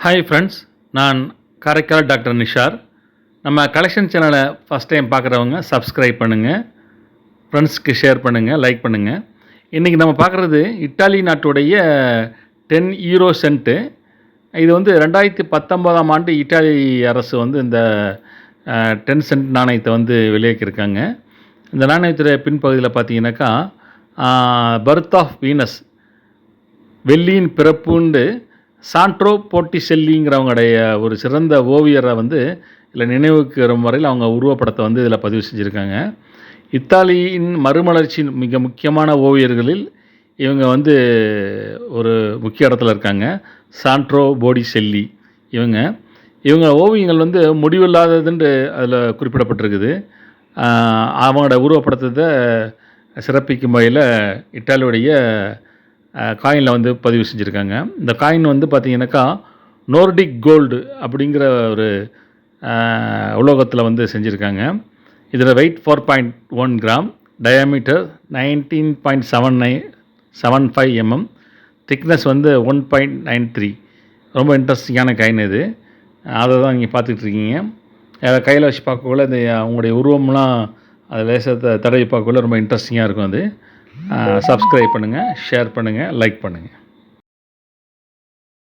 Hi friends, நான் Karaikal doctor Nishar. நம்ம collection சேனலை ஃபஸ்ட் டைம் பார்க்குறவங்க சப்ஸ்கிரைப் பண்ணுங்கள், ஃப்ரெண்ட்ஸ்க்கு ஷேர் பண்ணுங்கள், லைக் பண்ணுங்கள். இன்றைக்கி நம்ம பார்க்குறது இத்தாலி நாட்டுடைய 10 யூரோ சென்ட்டு. இது வந்து 2019ஆம் ஆண்டு இத்தாலி அரசு வந்து இந்த 10 சென்ட் நாணயத்தை வந்து வெளியேக்கியிருக்காங்க. இந்த நாணயத்துடைய பின்பகுதியில் பார்த்தீங்கன்னாக்கா பர்த் ஆஃப் வீனஸ், வெள்ளியின் பிறப்புண்டு சாண்ட்ரோ போட்டிசெல்லிங்கிறவங்களுடைய ஒரு சிறந்த ஓவியரை வந்து இதில் நினைவுக்கு வரும் வரையில் அவங்க உருவப்படத்தை வந்து இதில் பதிவு செஞ்சுருக்காங்க. இத்தாலியின் மறுமலர்ச்சியின் மிக முக்கியமான ஓவியர்களில் இவங்க வந்து ஒரு முக்கிய இடத்துல இருக்காங்க. சாண்ட்ரோ போட்டிசெல்லி இவங்க ஓவியங்கள் வந்து முடிவில்லாததுன்று அதில் குறிப்பிடப்பட்டிருக்குது. அவங்களோட உருவப்படத்தை சிறப்பிக்கும் வகையில் இத்தாலியுடைய காயினில் வந்து பதிவு செஞ்சுருக்காங்க. இந்த காயின் வந்து பார்த்திங்கனாக்கா நோர்டிக் கோல்டு அப்படிங்கிற ஒரு உலோகத்தில் வந்து செஞ்சுருக்காங்க. இதில் weight 4.1 gram, diameter 19.75 mm, thickness வந்து 1.93. ரொம்ப இன்ட்ரெஸ்டிங்கான காயின் இது. அதை தான் நீங்கள் பார்த்துட்ருக்கீங்க. கையில் வச்சு பார்க்கக்குள்ள இந்த அவங்களுடைய உருவம்லாம் அதை லேசாக தடவி பார்க்கக்குள்ள ரொம்ப இன்ட்ரெஸ்டிங்காக இருக்கும். அது சப்ஸ்கிரைப் பண்ணுங்கள், ஷேர் பண்ணுங்கள், லைக் பண்ணுங்கள்.